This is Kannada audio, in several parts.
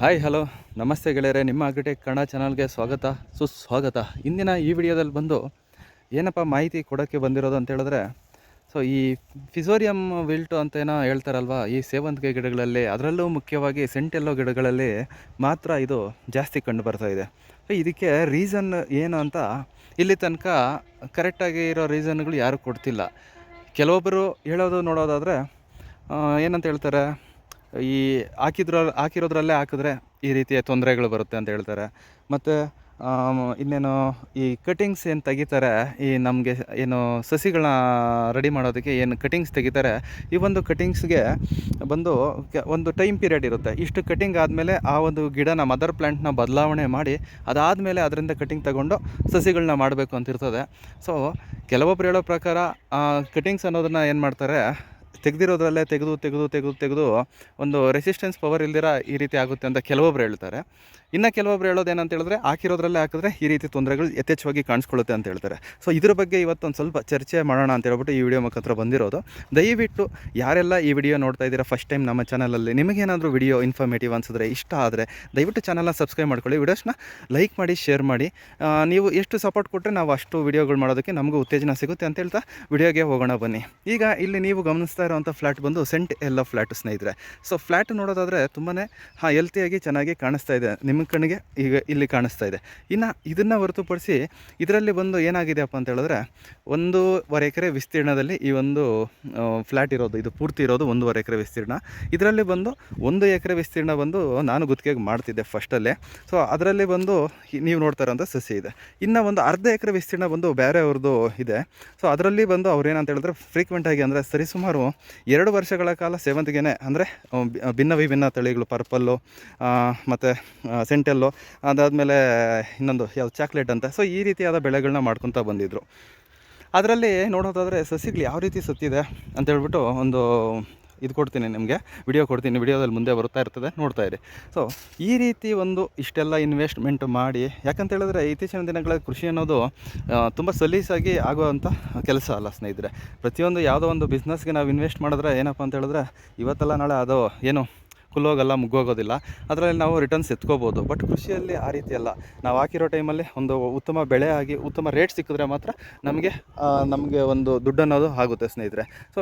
ಹಾಯ್ ಹಲೋ ನಮಸ್ತೆ ಗೆಳೆಯರೆ, ನಿಮ್ಮ ಅಗ್ರಿಟೆಕ್ ಕನ್ನಡ ಚಾನಲ್ಗೆ ಸ್ವಾಗತ ಸುಸ್ವಾಗತ. ಇಂದಿನ ಈ ವಿಡಿಯೋದಲ್ಲಿ ಬಂದು ಏನಪ್ಪ ಮಾಹಿತಿ ಕೊಡೋಕ್ಕೆ ಬಂದಿರೋದು ಅಂತ ಹೇಳಿದ್ರೆ, ಸೊ ಈ ಫಿಸೋರಿಯಂ ವಿಲ್ಟು ಅಂತ ಏನೋ ಹೇಳ್ತಾರಲ್ವ, ಈ ಸೇವಂತಿಗೆ ಗಿಡಗಳಲ್ಲಿ, ಅದರಲ್ಲೂ ಮುಖ್ಯವಾಗಿ ಸೆಂಟೆಲ್ಲೋ ಗಿಡಗಳಲ್ಲಿ ಮಾತ್ರ ಇದು ಜಾಸ್ತಿ ಕಂಡು ಬರ್ತಾ ಇದೆ. ಸೊ ಇದಕ್ಕೆ ರೀಸನ್ ಏನು ಅಂತ ಇಲ್ಲಿ ತನಕ ಕರೆಕ್ಟಾಗಿ ಇರೋ ರೀಸನ್ಗಳು ಯಾರೂ ಕೊಡ್ತಿಲ್ಲ. ಕೆಲವೊಬ್ಬರು ಹೇಳೋದು ನೋಡೋದಾದರೆ ಏನಂತ ಹೇಳ್ತಾರೆ, ಈ ಹಾಕಿರೋದ್ರಲ್ಲೇ ಹಾಕಿದ್ರೆ ಈ ರೀತಿಯ ತೊಂದರೆಗಳು ಬರುತ್ತೆ ಅಂತ ಹೇಳ್ತಾರೆ. ಮತ್ತು ಇನ್ನೇನು ಈ ಕಟಿಂಗ್ಸ್ ಏನು ತೆಗಿತಾರೆ, ಈ ನಮಗೆ ಏನು ಸಸಿಗಳನ್ನ ರೆಡಿ ಮಾಡೋದಕ್ಕೆ ಏನು ಕಟಿಂಗ್ಸ್ ತೆಗಿತಾರೆ, ಈ ಒಂದು ಕಟಿಂಗ್ಸ್ಗೆ ಬಂದು ಒಂದು ಟೈಮ್ ಪೀರಿಯಡ್ ಇರುತ್ತೆ. ಇಷ್ಟು ಕಟಿಂಗ್ ಆದಮೇಲೆ ಆ ಒಂದು ಗಿಡನ ಮದರ್ ಪ್ಲ್ಯಾಂಟ್ನ ಬದಲಾವಣೆ ಮಾಡಿ ಅದಾದಮೇಲೆ ಅದರಿಂದ ಕಟಿಂಗ್ ತಗೊಂಡು ಸಸಿಗಳನ್ನ ಮಾಡಬೇಕು ಅಂತಿರ್ತದೆ. ಸೊ ಕೆಲವೊಬ್ರು ಹೇಳೋ ಪ್ರಕಾರ ಕಟಿಂಗ್ಸ್ ಅನ್ನೋದನ್ನು ಏನು ಮಾಡ್ತಾರೆ, ತೆಗೆದಿರೋದ್ರಲ್ಲೇ ತೆಗೆದು ಒಂದು ರೆಸಿಸ್ಟೆನ್ಸ್ ಪವರ್ ಇಲ್ದಿರ ಈ ರೀತಿ ಆಗುತ್ತೆ ಅಂತ ಕೆಲವೊಬ್ರು ಹೇಳ್ತಾರೆ. ಇನ್ನು ಕೆಲವೊಬ್ರು ಹೇಳೋದೇನಂತ ಹೇಳಿದ್ರೆ, ಹಾಕಿರೋದ್ರಲ್ಲೇ ಹಾಕಿದ್ರೆ ಈ ರೀತಿ ತೊಂದರೆಗಳು ಯಥೇಚ್ಛವಾಗಿ ಕಾಣಿಸ್ಕೊಳ್ಳುತ್ತೆ ಅಂತ ಹೇಳ್ತಾರೆ. ಸೊ ಇದ್ರ ಬಗ್ಗೆ ಇವತ್ತೊಂದು ಸ್ವಲ್ಪ ಚರ್ಚೆ ಮಾಡೋಣ ಅಂತ ಹೇಳ್ಬಿಟ್ಟು ಈ ವಿಡಿಯೋ ಮುಖಾಂತರ ಬಂದಿರೋದು. ದಯವಿಟ್ಟು ಯಾರೆಲ್ಲ ಈ ವಿಡಿಯೋ ನೋಡ್ತಾ ಇದ್ದೀರಾ ಫಸ್ಟ್ ಟೈಮ್ ನಮ್ಮ ಚಾನಲಲ್ಲಿ, ನಿಮಗೇನಾದರೂ ವಿಡಿಯೋ ಇನ್ಫಾರ್ಮೇಟಿವ್ ಅನಿಸಿದ್ರೆ, ಇಷ್ಟ ಆದರೆ ದಯವಿಟ್ಟು ಚಾನಲ್ನ ಸಬ್ಸ್ಕ್ರೈಬ್ ಮಾಡ್ಕೊಳ್ಳಿ, ವಿಡಿಯೋಸ್ನ ಲೈಕ್ ಮಾಡಿ, ಶೇರ್ ಮಾಡಿ. ನೀವು ಎಷ್ಟು ಸಪೋರ್ಟ್ ಕೊಟ್ಟರೆ ನಾವು ಅಷ್ಟು ವಿಡಿಯೋಗಳು ಮಾಡೋದಕ್ಕೆ ನಮಗೂ ಉತ್ತೇಜನ ಸಿಗುತ್ತೆ ಅಂತ ಹೇಳ್ತಾ ವಿಡಿಯೋಗೆ ಹೋಗೋಣ ಬನ್ನಿ. ಈಗ ಇಲ್ಲಿ ನೀವು ಗಮನಿಸ್ತಾ ಇರೋವಂಥ ಫ್ಲ್ಯಾಟ್ ಬಂದು ಸೆಂಟ್ ಎಲ್ಲೋ ಫ್ಲ್ಯಾಟ್ ಸ್ನೇಹಿತರೆ. ಸೊ ಫ್ಲ್ಯಾಟ್ ನೋಡೋದಾದರೆ ತುಂಬಾ ಹೆಲ್ತಿಯಾಗಿ ಚೆನ್ನಾಗಿ ಕಾಣಿಸ್ತಾ ಇದೆ, ನಿಮ್ಮ ಕಣ್ಣಿಗೆ ಈಗ ಇಲ್ಲಿ ಕಾಣಿಸ್ತಾ ಇದೆ. ಇನ್ನು ಇದನ್ನು ಹೊರತುಪಡಿಸಿ ಇದರಲ್ಲಿ ಬಂದು ಏನಾಗಿದೆಯಪ್ಪ ಅಂತ ಹೇಳಿದ್ರೆ, 1.5 ಎಕರೆ ವಿಸ್ತೀರ್ಣದಲ್ಲಿ ಈ ಒಂದು ಫ್ಲ್ಯಾಟ್ ಇರೋದು, ಇದು ಪೂರ್ತಿ ಇರೋದು 1.5 ಎಕರೆ ವಿಸ್ತೀರ್ಣ. ಇದರಲ್ಲಿ ಬಂದು 1 ಎಕರೆ ವಿಸ್ತೀರ್ಣ ಬಂದು ನಾನು ಗುತ್ತಿಗೆಗೆ ಮಾಡ್ತಿದ್ದೆ ಫಸ್ಟಲ್ಲೇ. ಸೊ ಅದರಲ್ಲಿ ಬಂದು ನೀವು ನೋಡ್ತಾ ಇರೋಂಥ ಸಸಿ ಇದೆ. ಇನ್ನು ಒಂದು ಅರ್ಧ ಎಕರೆ ವಿಸ್ತೀರ್ಣ ಬಂದು ಬೇರೆಯವ್ರದ್ದು ಇದೆ. ಸೊ ಅದರಲ್ಲಿ ಬಂದು ಅವ್ರು ಏನಂತ ಹೇಳಿದ್ರೆ, ಫ್ರೀಕ್ವೆಂಟಾಗಿ ಅಂದರೆ ಸರಿಸುಮಾರು 2 ವರ್ಷಗಳ ಕಾಲ ಸೇವಂತಿಗೆನೇ, ಅಂದರೆ ಭಿನ್ನ ವಿಭಿನ್ನ ತಳಿಗಳು, ಪರ್ಪಲ್ಲು ಮತ್ತು ಸೆಂಟೆಲ್ಲೋ, ಅದಾದಮೇಲೆ ಇನ್ನೊಂದು ಯಾವುದು ಚಾಕ್ಲೇಟ್ ಅಂತ. ಸೊ ಈ ರೀತಿಯಾದ ಬೆಳೆಗಳನ್ನ ಮಾಡ್ಕೊತಾ ಬಂದಿದ್ದರು. ಅದರಲ್ಲಿ ನೋಡೋದಾದರೆ ಸಸಿಗಳು ಯಾವ ರೀತಿ ಸತ್ತಿದೆ ಅಂತ ಹೇಳ್ಬಿಟ್ಟು ಒಂದು ಇದು ಕೊಡ್ತೀನಿ ನಿಮಗೆ, ವಿಡಿಯೋ ಕೊಡ್ತೀನಿ, ವಿಡಿಯೋದಲ್ಲಿ ಮುಂದೆ ಬರ್ತಾ ಇರ್ತದೆ, ನೋಡ್ತಾ ಇರಿ. ಸೊ ಈ ರೀತಿ ಒಂದು ಇಷ್ಟೆಲ್ಲ ಇನ್ವೆಸ್ಟ್ಮೆಂಟ್ ಮಾಡಿ, ಯಾಕಂತ ಹೇಳಿದ್ರೆ ಇತ್ತೀಚಿನ ದಿನಗಳ ಕೃಷಿ ಅನ್ನೋದು ತುಂಬ ಸಲೀಸಾಗಿ ಆಗುವಂಥ ಕೆಲಸ ಅಲ್ಲ ಸ್ನೇಹಿತರೆ. ಪ್ರತಿಯೊಂದು ಯಾವುದೋ ಒಂದು ಬಿಸ್ನೆಸ್ಗೆ ನಾವು ಇನ್ವೆಸ್ಟ್ ಮಾಡಿದ್ರೆ ಏನಪ್ಪ ಅಂತ ಹೇಳಿದ್ರೆ, ಇವತ್ತೆಲ್ಲ ನಾಳೆ ಅದು ಏನು ಕುಲ್ಲೋಗಲ್ಲ, ಮುಗ್ಗೋಗೋದಿಲ್ಲ, ಅದರಲ್ಲಿ ನಾವು ರಿಟರ್ನ್ಸ್ ಎತ್ಕೋಬೋದು. ಬಟ್ ಕೃಷಿಯಲ್ಲಿ ಆ ರೀತಿ ಅಲ್ಲ. ನಾವು ಹಾಕಿರೋ ಟೈಮಲ್ಲಿ ಒಂದು ಉತ್ತಮ ಬೆಳೆ ಆಗಿ ಉತ್ತಮ ರೇಟ್ ಸಿಕ್ಕಿದ್ರೆ ಮಾತ್ರ ನಮಗೆ ಒಂದು ದುಡ್ಡು ಅನ್ನೋದು ಆಗುತ್ತೆ ಸ್ನೇಹಿತರೆ. ಸೊ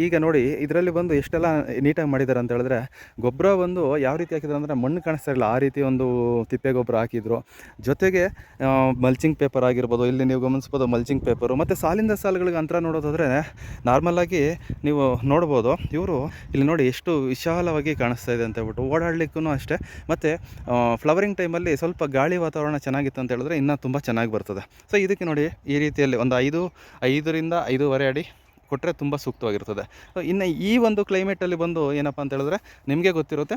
ಈಗ ನೋಡಿ, ಇದರಲ್ಲಿ ಬಂದು ಎಷ್ಟೆಲ್ಲ ನೀಟಾಗಿ ಮಾಡಿದ್ದಾರೆ ಅಂತ ಹೇಳಿದ್ರೆ, ಗೊಬ್ಬರ ಒಂದು ಯಾವ ರೀತಿ ಹಾಕಿದ್ರು ಅಂದರೆ ಮಣ್ಣು ಕಾಣಿಸ್ತಾ ಇರಲಿಲ್ಲ, ಆ ರೀತಿ ಒಂದು ತಿಪ್ಪೆ ಗೊಬ್ಬರ ಹಾಕಿದ್ರು. ಜೊತೆಗೆ ಮಲ್ಚಿಂಗ್ ಪೇಪರ್ ಆಗಿರ್ಬೋದು, ಇಲ್ಲಿ ನೀವು ಗಮನಿಸ್ಬೋದು ಮಲ್ಚಿಂಗ್ ಪೇಪರು. ಮತ್ತು ಸಾಲಿಂದ ಸಾಲುಗಳಿಗೆ ಅಂತರ ನೋಡೋದಾದರೆ ನಾರ್ಮಲಾಗಿ ನೀವು ನೋಡ್ಬೋದು, ಇವರು ಇಲ್ಲಿ ನೋಡಿ ಎಷ್ಟು ವಿಶಾಲವಾಗಿ ಕಾಣಿಸ್ತಾ ಇದೆ ಅಂತ ಹೇಳ್ಬಿಟ್ಟು. ಓಡಾಡಲಿಕ್ಕೂ ಅಷ್ಟೇ. ಮತ್ತು ಫ್ಲವರಿಂಗ್ ಟೈಮಲ್ಲಿ ಸ್ವಲ್ಪ ಗಾಳಿ ವಾತಾವರಣ ಚೆನ್ನಾಗಿತ್ತು ಅಂತ ಹೇಳಿದ್ರೆ ಇನ್ನೂ ತುಂಬ ಚೆನ್ನಾಗಿ ಬರ್ತದೆ. ಸೊ ಇದಕ್ಕೆ ನೋಡಿ ಈ ರೀತಿಯಲ್ಲಿ ಒಂದು 5ರಿಂದ 5.5 ಅಡಿ ಕೊಟ್ಟರೆ ತುಂಬ ಸೂಕ್ತವಾಗಿರ್ತದೆ. ಇನ್ನು ಈ ಒಂದು ಕ್ಲೈಮೇಟಲ್ಲಿ ಬಂದು ಏನಪ್ಪ ಅಂತ ಹೇಳಿದ್ರೆ, ನಿಮಗೆ ಗೊತ್ತಿರುತ್ತೆ,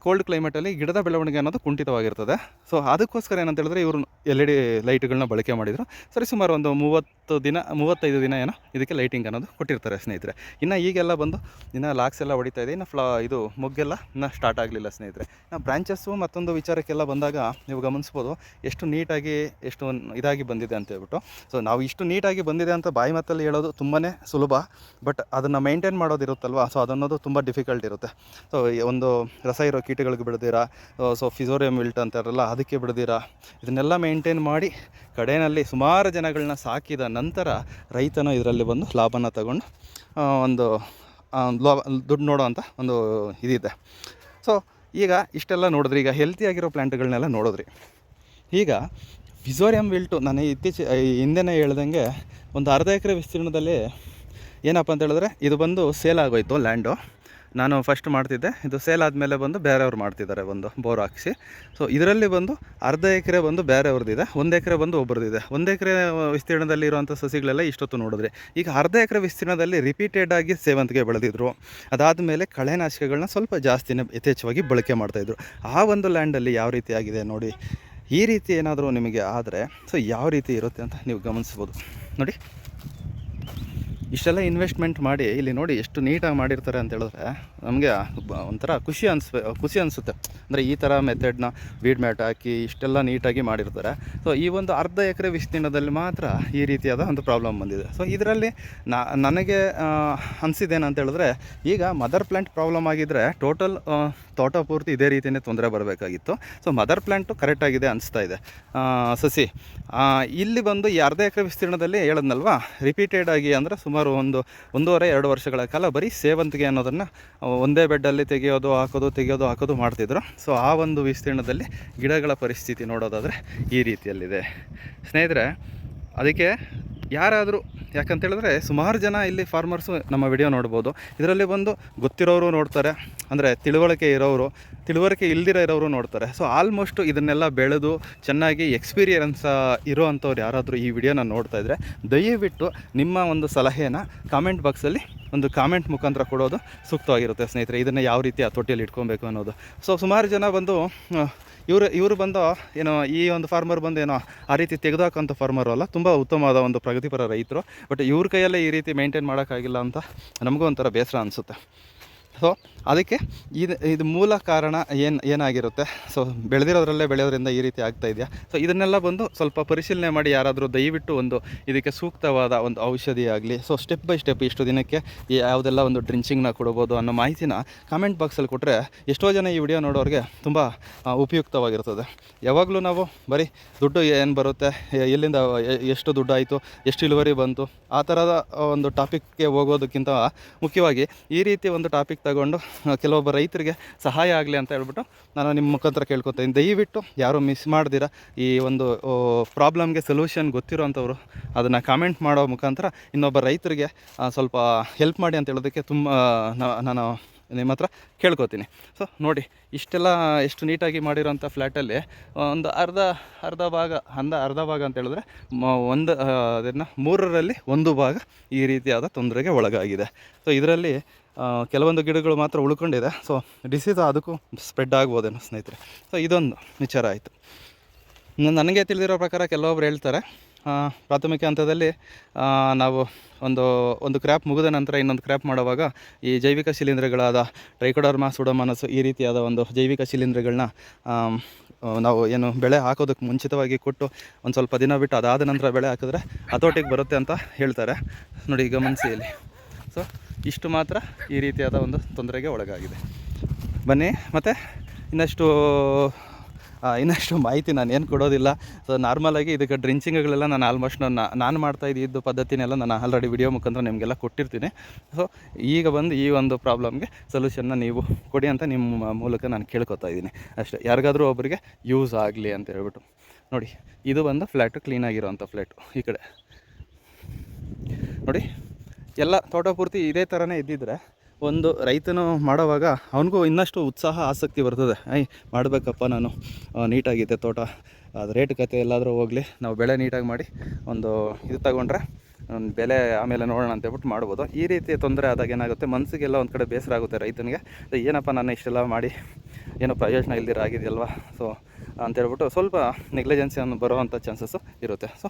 ಕೋಲ್ಡ್ ಕ್ಲೈಮೇಟಲ್ಲಿ ಗಿಡದ ಬೆಳವಣಿಗೆ ಅನ್ನೋದು ಕುಂಠಿತವಾಗಿರ್ತದೆ. ಸೊ ಅದಕ್ಕೋಸ್ಕರ ಏನಂತ ಹೇಳಿದ್ರೆ ಇವರು LED ಲೈಟ್ಗಳನ್ನ ಬಳಕೆ ಮಾಡಿದರು. ಸುಮಾರು ಒಂದು 35 ದಿನ ಏನೋ ಇದಕ್ಕೆ ಲೈಟಿಂಗ್ ಅನ್ನೋದು ಕೊಟ್ಟಿರ್ತಾರೆ ಸ್ನೇಹಿತರೆ. ಇನ್ನು ಈಗೆಲ್ಲ ಬಂದು ಇನ್ನು ಲಾಕ್ಸ್ ಎಲ್ಲ ಹೊಡಿತಾ ಇದೆ, ಇನ್ನು ಇದು ಮೊಗ್ಗೆಲ್ಲ ಇನ್ನೂ ಸ್ಟಾರ್ಟ್ ಆಗಲಿಲ್ಲ ಸ್ನೇಹಿತರೆ. ಇನ್ನು ಬ್ರಾಂಚಸ್ಸು ಮತ್ತೊಂದು ವಿಚಾರಕ್ಕೆಲ್ಲ ಬಂದಾಗ ನೀವು ಗಮನಿಸ್ಬೋದು ಎಷ್ಟು ನೀಟಾಗಿ ಎಷ್ಟು ಇದಾಗಿ ಬಂದಿದೆ ಅಂತ ಹೇಳ್ಬಿಟ್ಟು. ಸೊ ನಾವು ಇಷ್ಟು ನೀಟಾಗಿ ಬಂದಿದೆ ಅಂತ ಬಾಯಿ ಮಾತಲ್ಲಿ ಹೇಳೋದು ತುಂಬಾ ಸುಲಭ, ಬಟ್ ಅದನ್ನು ಮೇಂಟೈನ್ ಮಾಡೋದಿರುತ್ತಲ್ವ, ಸೊ ಅದನ್ನೋದು ತುಂಬ ಡಿಫಿಕಲ್ಟ್ ಇರುತ್ತೆ. ಸೊ ಒಂದು ರಸ ಇರೋ ಕೀಟಗಳಿಗೆ ಬಿಡದಿರ, ಸೊ ಫಿಸೋರಿಯಂ ವಿಲ್ಟ್ ಅಂತಾರಲ್ಲ ಅದಕ್ಕೆ ಬಿಡದಿರ, ಇದನ್ನೆಲ್ಲ ಮೇಂಟೈನ್ ಮಾಡಿ ಕಡೆಯಲ್ಲಿ ಸುಮಾರು ಜನಗಳನ್ನ ಸಾಕಿದ ನಂತರ ರೈತನು ಇದರಲ್ಲಿ ಬಂದು ಲಾಭನ ತಗೊಂಡು ಒಂದು ದುಡ್ಡು ನೋಡೋ ಅಂಥ ಒಂದು ಇದಿದೆ. ಸೊ ಈಗ ಇಷ್ಟೆಲ್ಲ ನೋಡಿದ್ರಿ, ಈಗ ಹೆಲ್ತಿಯಾಗಿರೋ ಪ್ಲ್ಯಾಂಟ್ಗಳನ್ನೆಲ್ಲ ನೋಡಿದ್ರಿ. ಈಗ ಫಿಸೋರಿಯಂ ವಿಲ್ಟು ನಾನು ಹಿಂದೆನೇ ಹೇಳ್ದಂಗೆ ಒಂದು ಅರ್ಧ ಎಕರೆ ವಿಸ್ತೀರ್ಣದಲ್ಲಿ ಏನಪ್ಪ ಅಂತ ಹೇಳಿದ್ರೆ, ಇದು ಬಂದು ಸೇಲ್ ಆಗೋಯ್ತು ಲ್ಯಾಂಡು. ನಾನು ಫಸ್ಟ್ ಮಾಡ್ತಿದ್ದೆ, ಇದು ಸೇಲ್ ಆದಮೇಲೆ ಬಂದು ಬೇರೆಯವ್ರು ಮಾಡ್ತಿದ್ದಾರೆ, ಒಂದು ಬೋರ್ ಹಾಕ್ಸಿ. ಸೊ ಇದರಲ್ಲಿ ಬಂದು ಅರ್ಧ ಎಕರೆ ಬಂದು ಬೇರೆಯವ್ರದ್ದಿದೆ, 1 ಎಕರೆ ಬಂದು ಒಬ್ಬರದಿದೆ. 1 ಎಕರೆ ವಿಸ್ತೀರ್ಣದಲ್ಲಿ ಇರುವಂಥ ಸಸಿಗಳೆಲ್ಲ ಇಷ್ಟೊತ್ತು ನೋಡಿದ್ರಿ. ಈಗ ಅರ್ಧ ಎಕರೆ ವಿಸ್ತೀರ್ಣದಲ್ಲಿ ರಿಪೀಟೆಡ್ ಆಗಿ ಸೇವಂತಿಗೆ ಬೆಳೆದಿದ್ರು. ಅದಾದಮೇಲೆ ಕಳೆನಾಶಕಗಳನ್ನ ಸ್ವಲ್ಪ ಜಾಸ್ತಿನೇ ಯಥೇಚ್ಛವಾಗಿ ಬಳಕೆ ಮಾಡ್ತಾಯಿದ್ರು. ಆ ಒಂದು ಲ್ಯಾಂಡಲ್ಲಿ ಯಾವ ರೀತಿ ಆಗಿದೆ ನೋಡಿ. ಈ ರೀತಿ ಏನಾದರೂ ನಿಮಗೆ ಆದರೆ ಸೊ ಯಾವ ರೀತಿ ಇರುತ್ತೆ ಅಂತ ನೀವು ಗಮನಿಸ್ಬೋದು ನೋಡಿ. ಇಷ್ಟೆಲ್ಲ ಇನ್ವೆಸ್ಟ್ಮೆಂಟ್ ಮಾಡಿ ಇಲ್ಲಿ ನೋಡಿ ಎಷ್ಟು ನೀಟಾಗಿ ಮಾಡಿರ್ತಾರೆ ಅಂತ ಹೇಳಿದ್ರೆ ನಮಗೆ ಒಂಥರ ಖುಷಿ ಅನಿಸುತ್ತೆ. ಅಂದರೆ ಈ ಥರ ಮೆಥಡ್ನ ವೀಡ್ ಮ್ಯಾಟ್ ಹಾಕಿ ಇಷ್ಟೆಲ್ಲ ನೀಟಾಗಿ ಮಾಡಿರ್ತಾರೆ. ಸೊ ಈ ಒಂದು ಅರ್ಧ ಎಕರೆ ವಿಸ್ತೀರ್ಣದಲ್ಲಿ ಮಾತ್ರ ಈ ರೀತಿಯಾದ ಒಂದು ಪ್ರಾಬ್ಲಮ್ ಬಂದಿದೆ. ಸೊ ಇದರಲ್ಲಿ ನನಗೆ ಅನಿಸಿದ್ದೇನಂತ ಹೇಳಿದ್ರೆ, ಈಗ ಮದರ್ ಪ್ಲ್ಯಾಂಟ್ ಪ್ರಾಬ್ಲಮ್ ಆಗಿದ್ದರೆ ಟೋಟಲ್ ತೋಟ ಪೂರ್ತಿ ಇದೇ ರೀತಿಯೇ ತೊಂದರೆ ಬರಬೇಕಾಗಿತ್ತು. ಸೊ ಮದರ್ ಪ್ಲ್ಯಾಂಟು ಕರೆಕ್ಟಾಗಿದೆ ಅನಿಸ್ತಾ ಇದೆ. ಸಸಿ ಇಲ್ಲಿ ಬಂದು ಈ ಅರ್ಧ ಎಕರೆ ವಿಸ್ತೀರ್ಣದಲ್ಲಿ ಹೇಳಿದ್ನಲ್ವಾ, ರಿಪೀಟೆಡ್ ಆಗಿ ಅಂದರೆ ಸುಮಾರು 1.5-2 ವರ್ಷಗಳ ಕಾಲ ಬರೀ ಸೇವಂತಿಗೆ ಅನ್ನೋದನ್ನು ಒಂದೇ ಬೆಡ್ಡಲ್ಲಿ ತೆಗೆಯೋದು ಮಾಡ್ತಿದ್ರು. ಸೊ ಆ ಒಂದು ವಿಸ್ತೀರ್ಣದಲ್ಲಿ ಗಿಡಗಳ ಪರಿಸ್ಥಿತಿ ನೋಡೋದಾದರೆ ಈ ರೀತಿಯಲ್ಲಿದೆ ಸ್ನೇಹಿತರೆ. ಅದಕ್ಕೆ ಯಾರಾದರೂ, ಯಾಕಂತೇಳಿದ್ರೆ ಸುಮಾರು ಜನ ಇಲ್ಲಿ ಫಾರ್ಮರ್ಸು ನಮ್ಮ ವಿಡಿಯೋ ನೋಡ್ಬೋದು. ಇದರಲ್ಲಿ ಬಂದು ಗೊತ್ತಿರೋರು ನೋಡ್ತಾರೆ, ಅಂದರೆ ತಿಳುವಳಿಕೆ ಇರೋರು ನೋಡ್ತಾರೆ. ಸೊ ಆಲ್ಮೋಸ್ಟ್ ಇದನ್ನೆಲ್ಲ ಬೆಳೆದು ಚೆನ್ನಾಗಿ ಎಕ್ಸ್ಪೀರಿಯನ್ಸ್ ಇರೋವಂಥವ್ರು ಯಾರಾದರೂ ಈ ವಿಡಿಯೋನ ನೋಡ್ತಾ ಇದ್ದರೆ ದಯವಿಟ್ಟು ನಿಮ್ಮ ಒಂದು ಸಲಹೆಯನ್ನು ಕಾಮೆಂಟ್ ಬಾಕ್ಸಲ್ಲಿ ಒಂದು ಕಾಮೆಂಟ್ ಮುಖಾಂತರ ಕೊಡೋದು ಸೂಕ್ತವಾಗಿರುತ್ತೆ ಸ್ನೇಹಿತರೆ. ಇದನ್ನು ಯಾವ ರೀತಿ ಆ ತೊಟ್ಟಿಯಲ್ಲಿ ಇಟ್ಕೊಬೇಕು ಅನ್ನೋದು. ಸೊ ಸುಮಾರು ಜನ ಬಂದು ಇವರು ಬಂದು ಏನೋ ಈ ಒಂದು ಫಾರ್ಮರ್ ಬಂದು ಏನೋ ಆ ರೀತಿ ತೆಗೆದುಹಾಕೋಂಥ ಫಾರ್ಮರು ಅಲ್ಲ, ತುಂಬ ಉತ್ತಮವಾದ ಒಂದು ಪ್ರಗತಿಪರ ರೈತರು. ಬಟ್ ಇವ್ರ ಕೈಯಲ್ಲೇ ಈ ರೀತಿ ಮೇಂಟೈನ್ ಮಾಡೋಕ್ಕಾಗಿಲ್ಲ ಅಂತ ನಮಗೂ ಒಂಥರ ಬೇಸರ ಅನಿಸುತ್ತೆ. ಸೊ ಅದಕ್ಕೆ ಇದು ಮೂಲ ಕಾರಣ ಏನಾಗಿರುತ್ತೆ. ಸೊ ಬೆಳೆಯೋದ್ರಿಂದ ಈ ರೀತಿ ಆಗ್ತಾ ಇದೆಯಾ. ಸೊ ಇದನ್ನೆಲ್ಲ ಬಂದು ಸ್ವಲ್ಪ ಪರಿಶೀಲನೆ ಮಾಡಿ ಯಾರಾದರೂ ದಯವಿಟ್ಟು ಒಂದು ಇದಕ್ಕೆ ಸೂಕ್ತವಾದ ಒಂದು ಔಷಧಿ ಆಗಲಿ, ಸೊ ಸ್ಟೆಪ್ ಬೈ ಸ್ಟೆಪ್ ಇಷ್ಟು ದಿನಕ್ಕೆ ಯಾವುದೆಲ್ಲ ಒಂದು ಡ್ರಿಂಚಿಂಗ್ನ ಕೊಡ್ಬೋದು ಅನ್ನೋ ಮಾಹಿತಿನ ಕಾಮೆಂಟ್ ಬಾಕ್ಸಲ್ಲಿ ಕೊಟ್ಟರೆ ಎಷ್ಟೋ ಜನ ಈ ವಿಡಿಯೋ ನೋಡೋರಿಗೆ ತುಂಬ ಉಪಯುಕ್ತವಾಗಿರ್ತದೆ. ಯಾವಾಗಲೂ ನಾವು ಬರೀ ದುಡ್ಡು ಏನು ಬರುತ್ತೆ, ಎಲ್ಲಿಂದ ಎಷ್ಟು ದುಡ್ಡು ಆಯಿತು, ಎಷ್ಟು ಇಳುವರಿ ಬಂತು, ಆ ಥರದ ಒಂದು ಟಾಪಿಕ್ಗೆ ಹೋಗೋದಕ್ಕಿಂತ ಮುಖ್ಯವಾಗಿ ಈ ರೀತಿ ಒಂದು ಟಾಪಿಕ್ ತಗೊಂಡು ಕೆಲವೊಬ್ಬ ರೈತರಿಗೆ ಸಹಾಯ ಆಗಲಿ ಅಂತ ಹೇಳ್ಬಿಟ್ಟು ನಾನು ನಿಮ್ಮ ಮುಖಾಂತರ ಕೇಳ್ಕೊತೀನಿ. ದಯವಿಟ್ಟು ಯಾರು ಮಿಸ್ ಮಾಡ್ದಿರ ಈ ಒಂದು ಪ್ರಾಬ್ಲಮ್ಗೆ ಸೊಲ್ಯೂಷನ್ ಗೊತ್ತಿರೋವಂಥವ್ರು ಅದನ್ನು ಕಾಮೆಂಟ್ ಮಾಡೋ ಮುಖಾಂತರ ಇನ್ನೊಬ್ಬ ರೈತರಿಗೆ ಸ್ವಲ್ಪ ಹೆಲ್ಪ್ ಮಾಡಿ ಅಂತ ಹೇಳೋದಕ್ಕೆ ನಾನು ನಿಮ್ಮ ಹತ್ರ ಕೇಳ್ಕೊತೀನಿ. ಸೊ ನೋಡಿ, ಇಷ್ಟೆಲ್ಲ ಎಷ್ಟು ನೀಟಾಗಿ ಮಾಡಿರೋಂಥ ಫ್ಲ್ಯಾಟಲ್ಲಿ ಒಂದು ಅರ್ಧ ಭಾಗ ಅಂತ ಹೇಳಿದ್ರೆ ಅದನ್ನು 3ರಲ್ಲಿ 1 ಭಾಗ ಈ ರೀತಿಯಾದ ತೊಂದರೆಗೆ ಒಳಗಾಗಿದೆ. ಸೊ ಇದರಲ್ಲಿ ಕೆಲವೊಂದು ಗಿಡಗಳು ಮಾತ್ರ ಉಳ್ಕೊಂಡಿದೆ. ಸೊ ಡಿಸೀಸ್ ಅದಕ್ಕೂ ಸ್ಪ್ರೆಡ್ ಆಗ್ಬೋದೇನೋ ಸ್ನೇಹಿತರೆ. ಸೊ ಇದೊಂದು ವಿಚಾರ ಆಯಿತು. ನನಗೆ ತಿಳಿದಿರೋ ಪ್ರಕಾರ ಕೆಲವೊಬ್ರು ಹೇಳ್ತಾರೆ, ಪ್ರಾಥಮಿಕ ಹಂತದಲ್ಲಿ ನಾವು ಒಂದು ಕ್ರ್ಯಾಪ್ ಮುಗಿದ ನಂತರ ಇನ್ನೊಂದು ಕ್ರ್ಯಾಪ್ ಮಾಡುವಾಗ ಈ ಜೈವಿಕ ಶಿಲೀಂಧ್ರಗಳಾದ ಟ್ರೈಕೋಡರ್ಮಾ, ಸುಡೋಮೋನಾಸ್ ಈ ರೀತಿಯಾದ ಒಂದು ಜೈವಿಕ ಶಿಲೀಂಧ್ರಗಳನ್ನ ನಾವು ಏನು ಬೆಳೆ ಹಾಕೋದಕ್ಕೆ ಮುಂಚಿತವಾಗಿ ಕೊಟ್ಟು ಒಂದು ಸ್ವಲ್ಪ ದಿನ ಬಿಟ್ಟು ಅದಾದ ನಂತರ ಬೆಳೆ ಹಾಕಿದ್ರೆ ಹತೋಟಿಗೆ ಬರುತ್ತೆ ಅಂತ ಹೇಳ್ತಾರೆ. ನೋಡಿ ಗಮನಿಸಿ ಇಲ್ಲಿ. ಸೊ ಇಷ್ಟು ಮಾತ್ರ ಈ ರೀತಿಯಾದ ಒಂದು ತೊಂದರೆಗೆ ಒಳಗಾಗಿದೆ. ಬನ್ನಿ ಮತ್ತು ಇನ್ನಷ್ಟು ಮಾಹಿತಿ ನಾನು ಏನು ಕೊಡೋದಿಲ್ಲ. ಸೊ ನಾರ್ಮಲಾಗಿ ಇದಕ್ಕೆ ಡ್ರಿಂಚಿಂಗ್ಗಳೆಲ್ಲ ನಾನು ಆಲ್ಮೋಸ್ಟ್ ನಾನು ಮಾಡ್ತಾ ಇದ್ದಿದ್ದು ಪದ್ಧತಿನೆಲ್ಲ ನಾನು ಆಲ್ರೆಡಿ ವಿಡಿಯೋ ಮುಖಾಂತರ ನಿಮಗೆಲ್ಲ ಕೊಟ್ಟಿರ್ತೀನಿ. ಸೊ ಈಗ ಬಂದು ಈ ಒಂದು ಪ್ರಾಬ್ಲಮ್ಗೆ ಸೊಲ್ಯೂಷನ್ನ ನೀವು ಕೊಡಿ ಅಂತ ನಿಮ್ಮ ಮೂಲಕ ನಾನು ಕೇಳ್ಕೊತಾ ಇದ್ದೀನಿ ಅಷ್ಟೇ. ಯಾರಿಗಾದರೂ ಒಬ್ಬರಿಗೆ ಯೂಸ್ ಆಗಲಿ ಅಂತ ಹೇಳ್ಬಿಟ್ಟು. ನೋಡಿ, ಇದು ಬಂದು ಫ್ಲ್ಯಾಟು, ಕ್ಲೀನಾಗಿರೋವಂಥ ಫ್ಲ್ಯಾಟು. ಈ ಕಡೆ ನೋಡಿ, ಎಲ್ಲ ತೋಟ ಪೂರ್ತಿ ಇದೇ ಥರನೇ ಇದ್ದಿದ್ರೆ ಒಂದು ರೈತನು ಮಾಡೋವಾಗ ಅವನಿಗೂ ಇನ್ನಷ್ಟು ಉತ್ಸಾಹ, ಆಸಕ್ತಿ ಬರ್ತದೆ. ಮಾಡಬೇಕಪ್ಪ ನಾನು, ನೀಟಾಗಿದೆ ತೋಟ, ಅದು ರೇಟ್ ಕತೆ ಎಲ್ಲಾದರೂ ಹೋಗಲಿ, ನಾವು ಬೆಳೆ ನೀಟಾಗಿ ಮಾಡಿ ಒಂದು ಇದು ತಗೊಂಡ್ರೆ ಬೆಲೆ ಆಮೇಲೆ ನೋಡೋಣ ಅಂತೇಳ್ಬಿಟ್ಟು ಮಾಡ್ಬೋದು. ಈ ರೀತಿ ತೊಂದರೆ ಆದಾಗ ಏನಾಗುತ್ತೆ, ಮನಸ್ಸಿಗೆಲ್ಲ ಒಂದು ಕಡೆ ಬೇಸರ ಆಗುತ್ತೆ ರೈತನಿಗೆ. ಏನಪ್ಪ ನಾನು ಇಷ್ಟೆಲ್ಲ ಮಾಡಿ ಏನೋ ಪ್ರಯೋಜನ ಇಲ್ದಿರ ಆಗಿದೆಯಲ್ವ. ಸೊ ಅಂತೇಳ್ಬಿಟ್ಟು ಸ್ವಲ್ಪ ನೆಗ್ಲಿಜೆನ್ಸಿ ಬರೋವಂಥ ಚಾನ್ಸಸ್ಸು ಇರುತ್ತೆ. ಸೊ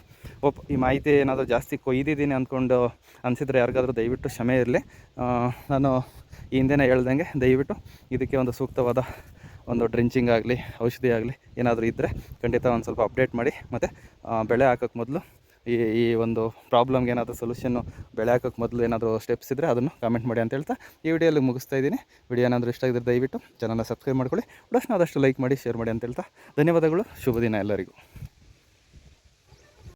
ಈ ಮಾಹಿತಿ ಏನಾದರೂ ಜಾಸ್ತಿ ಕೊಯ್ದಿದ್ದೀನಿ ಅಂದ್ಕೊಂಡು ಅನಿಸಿದರೆ ಯಾರಿಗಾದರೂ ದಯವಿಟ್ಟು ಕ್ಷಮೆ ಇರಲಿ. ನಾನು ಈ ಹಿಂದೆನೇ ಹೇಳ್ದಂಗೆ ದಯವಿಟ್ಟು ಇದಕ್ಕೆ ಒಂದು ಸೂಕ್ತವಾದ ಒಂದು ಡ್ರಿಂಚಿಂಗ್ ಆಗಲಿ, ಔಷಧಿ ಆಗಲಿ ಏನಾದರೂ ಇದ್ದರೆ ಖಂಡಿತ ಒಂದು ಸ್ವಲ್ಪ ಅಪ್ಡೇಟ್ ಮಾಡಿ. ಮತ್ತು ಬೆಳೆ ಹಾಕೋಕ್ಕೆ ಮೊದಲು ಈ ಒಂದು ಪ್ರಾಬ್ಲಮ್ಗೆ ಏನಾದರೂ ಸೊಲ್ಯೂಷನ್ನು ಬೆಳೆ ಹಾಕೋಕ್ಕೆ ಮೊದಲು ಏನಾದರೂ ಸ್ಟೆಪ್ಸ್ ಇದ್ದರೆ ಅದನ್ನು ಕಾಮೆಂಟ್ ಮಾಡಿ ಅಂತ ಹೇಳ್ತಾ ಈ ವಿಡಿಯೋಲ್ಲಿ ಮುಗಿಸ್ತಾ ಇದ್ದೀನಿ. ವಿಡಿಯೋ ಏನಾದರೂ ಇಷ್ಟ ಆಗಿದ್ದರೆ ದಯವಿಟ್ಟು ಚಾನಲ್ನ ಸಬ್ಸ್ಕ್ರೈಬ್ ಮಾಡ್ಕೊಳ್ಳಿ, ವಿಡಿಯೋಸ್ನ ಆದಷ್ಟು ಲೈಕ್ ಮಾಡಿ, ಶೇರ್ ಮಾಡಿ ಅಂತ ಹೇಳ್ತಾ ಧನ್ಯವಾದಗಳು. ಶುಭ ದಿನ ಎಲ್ಲರಿಗೂ.